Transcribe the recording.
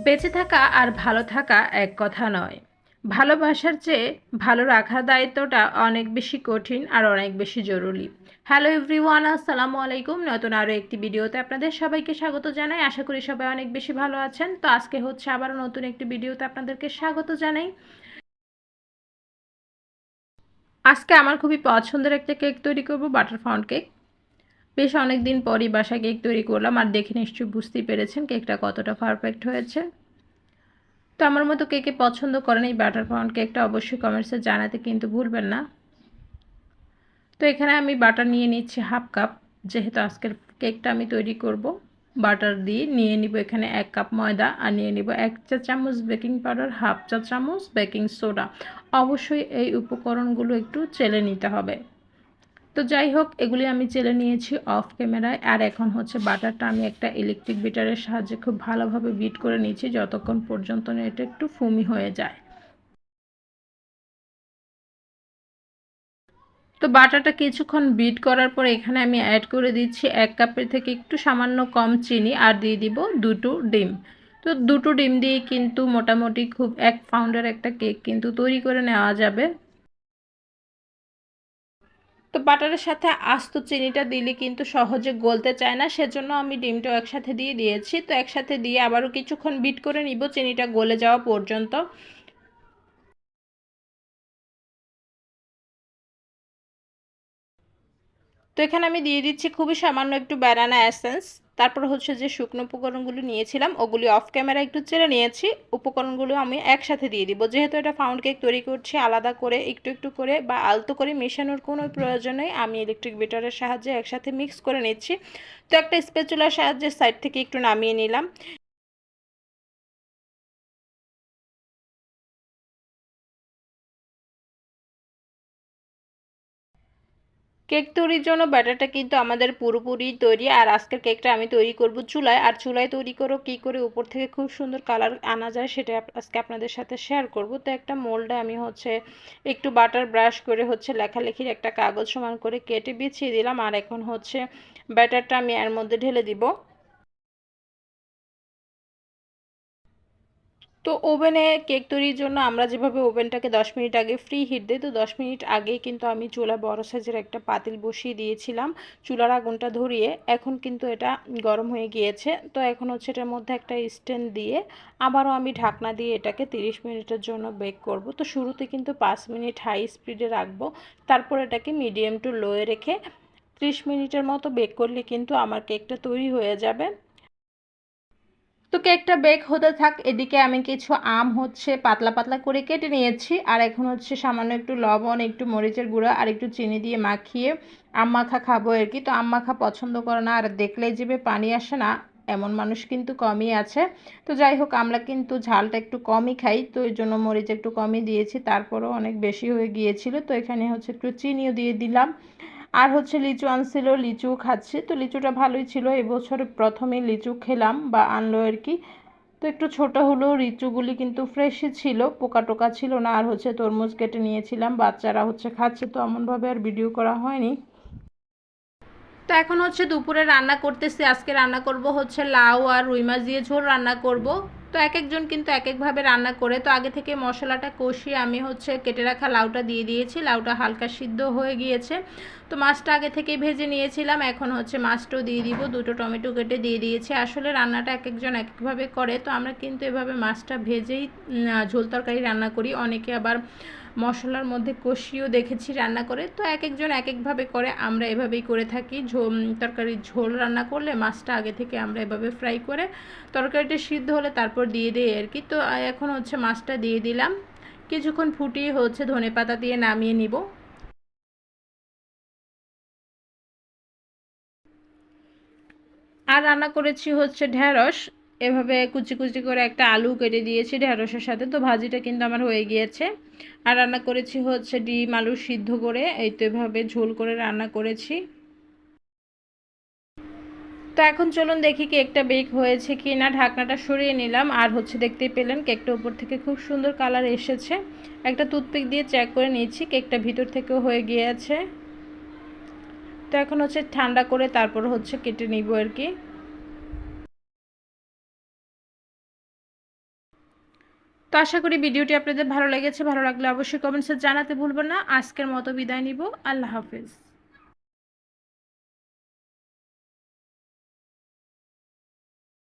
বেঁচে থাকা আর ভালো থাকা এক কথা নয়। ভালোবাসার চেয়ে ভালো রাখার দায়িত্বটা অনেক বেশি কঠিন আর অনেক বেশি জরুরি। হ্যালো এভরিওয়ান, আসসালামু আলাইকুম। নতুন আরও একটি ভিডিওতে আপনাদের সবাইকে স্বাগত জানাই। আশা করি সবাই অনেক বেশি ভালো আছেন। তো আজকে হচ্ছে আবারও নতুন একটি ভিডিওতে আপনাদেরকে স্বাগত জানাই। আজকে আমার খুবই পছন্দের একটা কেক তৈরি করব, বাটার ফাউন্ড কেক। বেশ অনেক দিন পরই বাসায় কেক তৈরি করলাম, আর দেখে নিশ্চয়ই বুঝতেই পেরেছেন কেকটা কতটা পারফেক্ট হয়েছে। তো আমার মতো কে কে পছন্দ করেন এই বাটার পাউন্ড কেকটা, অবশ্যই কমেন্টসে জানাতে কিন্তু ভুলবেন না। তো এখানে আমি বাটার নিয়ে নিচ্ছি হাফ কাপ। যেহেতু আজকের কেকটা আমি তৈরি করব বাটার দিয়ে, নিয়ে নিব এখানে 1 কাপ ময়দা, আর নিয়ে নিব 1 চা চামচ বেকিং পাউডার, হাফ চা চামচ বেকিং সোডা। অবশ্যই এই উপকরণগুলো একটু চেলে নিতে হবে। তো যাই হোক, এগুলি আমি চেলে নিয়েছি অফ ক্যামেরায়। আর এখন হচ্ছে বাটারটা আমি একটা ইলেকট্রিক বিটারের সাহায্যে খুব ভালোভাবে বিট করে নিচ্ছি, যতক্ষণ পর্যন্ত না এটা একটু ফুমি হয়ে যায়। তো বাটারটা কিছুক্ষণ বিট করার পর এখানে আমি অ্যাড করে দিচ্ছি 1 কাপের থেকে একটু সামান্য কম চিনি, আর দিয়ে দিব 2টো ডিম। তো 2টো ডিম দিয়ে কিন্তু মোটামুটি খুব 1 পাউন্ডের একটা কেক কিন্তু তৈরি করে নেওয়া যাবে। তো বাটারের সাথে আস্ত চিনিটা দিলে কিন্তু সহজে গলতে চায় না, সেজন্য আমি ডিমটাও একসাথে দিয়ে দিয়েছি। তো একসাথে দিয়ে আবারও কিছুক্ষণ বিট করে নিব চিনিটা গলে যাওয়া পর্যন্ত। তো এখানে আমি দিয়ে দিচ্ছি খুবই সামান্য একটু ব্যানানা এসেন্স। তারপর হচ্ছে যে শুকনো উপকরণগুলো নিয়েছিলাম ওগুলি অফ ক্যামেরা একটু চেলে নিয়েছি। উপকরণগুলো আমি একসাথে দিয়ে দিব, যেহেতু এটা ফাউন্ড কেক তৈরি করছি আলাদা করে একটু একটু করে বা আলতো করে মেশানোর কোনো প্রয়োজন নেই। আমি ইলেকট্রিক বিটারের সাহায্যে একসাথে মিক্স করে নিচ্ছি। তো একটা স্প্যাচুলার সাহায্যে সাইড থেকে একটু নামিয়ে নিলাম। কেক তৈরির জন্য ব্যাটারটা কিন্তু আমাদের পুরোপুরি তৈরি। আর আজকের কেকটা আমি তৈরি করব চুলায়। আর চুলায় তৈরি করো কী করে উপর থেকে খুব সুন্দর কালার আনা যায় সেটা আজকে আপনাদের সাথে শেয়ার করব। তো একটা মোল্ডে আমি হচ্ছে একটু বাটার ব্রাশ করে হচ্ছে লেখালেখির একটা কাগজ সমান করে কেটে বিছিয়ে দিলাম। আর এখন হচ্ছে ব্যাটারটা আমি এর মধ্যে ঢেলে দিব। তো ওভেনে কেক তৈরির জন্য আমরা যেভাবে ওভেনটাকে 10 মিনিট আগে ফ্রি হিট দিই, তো 10 মিনিট আগেই কিন্তু আমি চুলায় বড় সাইজের একটা পাতিল বসিয়ে দিয়েছিলাম চুলার আগুনটা ধরিয়ে। এখন কিন্তু এটা গরম হয়ে গিয়েছে। তো এখন হচ্ছে এটার মধ্যে একটা স্ট্যান্ড দিয়ে আবারও আমি ঢাকনা দিয়ে এটাকে 30 মিনিটের জন্য বেক করব। তো শুরুতে কিন্তু 5 মিনিট হাই স্পিডে রাখবো, তারপর এটাকে মিডিয়াম টু লোয়ে রেখে 30 মিনিটের মতো বেক করলে কিন্তু আমার কেকটা তৈরি হয়ে যাবে। তো কেকটা বেক হতে থাক, এদিকে আমি কিছু আম হচ্ছে পাতলা পাতলা করে কেটে নিয়েছি। আর এখন হচ্ছে সামান্য একটু লবণ, একটু মরিচের গুঁড়া আর একটু চিনি দিয়ে মাখিয়ে আম মাখা খাবো আর কি। তো আম মাখা পছন্দ করে না আর দেখলেই জিভে পানি আসে না এমন মানুষ কিন্তু কমই আছে। তো যাই হোক, আমরা কিন্তু ঝালটা একটু কমই খাই, তো এই জন্য মরিচ একটু কমই দিয়েছি। তারপরও অনেক বেশি হয়ে গিয়েছিল, তো এখানে হচ্ছে একটু চিনিও দিয়ে দিলাম। আর হচ্ছে লিচু আনছিল, লিচুও খাচ্ছি। তো লিচুটা ভালোই ছিল, এবছর প্রথমেই লিচু খেলাম বা আনলো আর কি। তো একটু ছোট হলেও লিচুগুলি কিন্তু ফ্রেশই ছিল, পোকা টোকা ছিল না। আর হচ্ছে তরমুজ কেটে নিয়েছিলাম, বাচ্চারা হচ্ছে খাচ্ছে, তো এমনভাবে আর ভিডিও করা হয়নি। তো এখন হচ্ছে দুপুরে রান্না করতেছি। আজকে রান্না করব হচ্ছে লাউ আর রুই মাছ দিয়ে ঝোল রান্না করব। তো এক একজন কিন্তু এক একভাবে রান্না করে। তো আগে থেকে মশলাটা কষিয়ে আমি হচ্ছে কেটে রাখা লাউটা দিয়ে দিয়েছি, লাউটা হালকা সিদ্ধ হয়ে গিয়েছে। তো মাছটা আগে থেকেই ভেজে নিয়েছিলাম, এখন হচ্ছে মাছটাও দিয়ে দিব। 2টো টমেটো কেটে দিয়ে দিয়েছি। আসলে রান্নাটা এক একজন এক একভাবে করে, তো আমরা কিন্তু এভাবে মাছটা ভেজেই ঝোল তরকারি রান্না করি। অনেকে আবার মশলার মধ্যে কষিয়েও দেখেছি রান্না করে। তো এক একজন এক একভাবে করে, আমরা এভাবেই করে থাকি। তরকারির ঝোল রান্না করলে মাছটা আগে থেকে আমরা এভাবে ফ্রাই করে তরকারিটা সিদ্ধ হলে তারপর দিয়ে দিই আর কি। তো এখন হচ্ছে মাছটা দিয়ে দিলাম, কিছুক্ষণ ফুটিয়ে হচ্ছে ধনেপাতা দিয়ে নামিয়ে নিব। আর রান্না করেছি হচ্ছে ঢ্যাঁড়স। এভাবে কুচি কুচি করে একটা আলু কেটে দিয়েছি ঢ্যাঁড়সের সাথে। তো ভাজিটা কিন্তু আমার হয়ে গিয়েছে। আর রান্না করেছি হচ্ছে ডিম আলু সিদ্ধ করে, এই তো এভাবে ঝোল করে রান্না করেছি। তো এখন চলুন দেখি কেকটা বেক হয়েছে কি না। ঢাকনাটা সরিয়ে নিলাম, আর হচ্ছে দেখতেই পেলেন কেকটা উপর থেকে খুব সুন্দর কালার এসেছে। একটা টুথপিক দিয়ে চেক করে নিচ্ছি, কেকটা ভিতর থেকেও হয়ে গিয়েছে। তো এখন হচ্ছে ঠান্ডা করে তারপর হচ্ছে কেটে নিব আর কি। তো আশা করি ভিডিওটি আপনাদের ভালো লেগেছে। ভালো লাগলে অবশ্যই কমেন্টসে জানাতে ভুলবেন না। আজকের মতো বিদায় নিব। আল্লাহ হাফেজ।